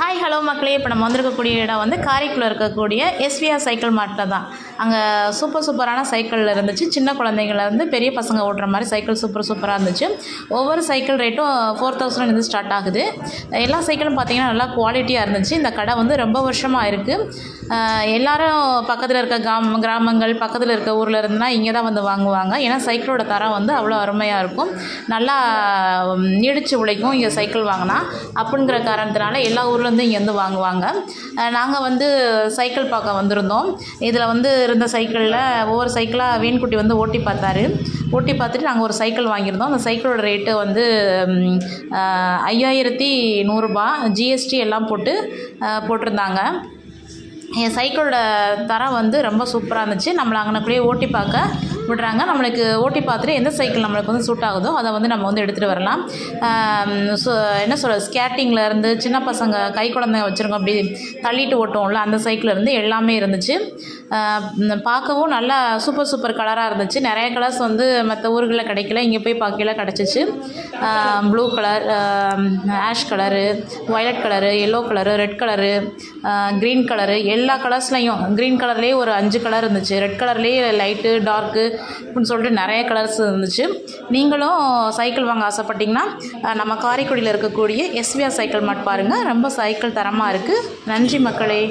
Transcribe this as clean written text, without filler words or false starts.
Hi hello மக்களே, இப்போ நம்ம வந்திருக்கக்கூடிய இடம் வந்து காரைக்குடியில் இருக்கக்கூடிய எஸ்விஆர் சைக்கிள் மார்ட்டில் தான். அங்கே சூப்பரான சைக்கிள் இருந்துச்சு. சின்ன குழந்தைங்கள்லேருந்து பெரிய பசங்க ஓட்டுற மாதிரி சைக்கிள் சூப்பராக இருந்துச்சு. ஒவ்வொரு சைக்கிள் ரேட்டும் 4000 ஸ்டார்ட் ஆகுது. எல்லா சைக்கிளும் பார்த்திங்கன்னா நல்லா குவாலிட்டியாக இருந்துச்சு. இந்த கடை வந்து ரொம்ப வருஷமாக இருக்குது. எல்லோரும் பக்கத்தில் இருக்க கிராமங்கள் பக்கத்தில் இருக்க ஊரில் இருந்துனா இங்கே தான் வந்து வாங்குவாங்க. ஏன்னா சைக்கிளோட தரம் வந்து அவ்வளோ அருமையாக இருக்கும். நல்லா நீடிச்சு உழைக்கும் இங்கே சைக்கிள் வாங்கினா. அப்படிங்கிற காரணத்தினால எல்லா ஊர்லேருந்து இங்கேருந்து வாங்குவாங்க. நாங்கள் வந்து சைக்கிள் பார்க்க வந்திருந்தோம். இதில் வந்து இருந்த சைக்கிளில் ஒவ்வொரு சைக்கிளாக வேன்குட்டி வந்து ஓட்டி பார்த்தாரு. ஓட்டி பார்த்துட்டு நாங்கள் ஒரு சைக்கிள் வாங்கியிருந்தோம். அந்த சைக்கிளோட ரேட்டு வந்து 5100 ஜிஎஸ்டி எல்லாம் போட்டிருந்தாங்க. என் சைக்கிளோட தரம் வந்து ரொம்ப சூப்பராக இருந்துச்சு. நம்மளை அங்கனக்குள்ளேயே ஓட்டி பார்க்க விடுறாங்க. நம்மளுக்கு ஓட்டி பார்த்துட்டு எந்த சைக்கிள் நம்மளுக்கு வந்து சூட் ஆகுதோ அதை வந்து நம்ம வந்து எடுத்துகிட்டு வரலாம். என்ன சொல்கிறது, ஸ்கேட்டிங்லேருந்து சின்ன பசங்க கை குழந்தைங்க வச்சுருக்கோம் அப்படி தள்ளிட்டு ஓட்டுவோம்ல, அந்த சைக்கிள்லேருந்து எல்லாமே இருந்துச்சு. பார்க்கவும் நல்லா சூப்பர் கலராக இருந்துச்சு. நிறைய கலர்ஸ் வந்து மற்ற ஊர்களில் கிடைக்கல, இங்கே போய் பார்க்கல கிடச்சிச்சு. Blue colour, ash colour, violet colour, yellow colour, red colour, green colour, எல்லா கலர்ஸ்லையும் க்ரீன் கலர்லேயே ஒரு 5 கலர் இருந்துச்சு. ரெட் கலர்லேயே லைட்டு டார்க்கு அப்படின்னு சொல்லிட்டு நிறைய கலர்ஸ் இருந்துச்சு. நீங்களும் சைக்கிள் வாங்க ஆசைப்பட்டிங்கன்னா நம்ம காரைக்குடியில் இருக்கக்கூடிய எஸ்விஆர் சைக்கிள் மார்ட் பாருங்கள். ரொம்ப சைக்கிள் தரமாக இருக்குது. நன்றி மக்களே.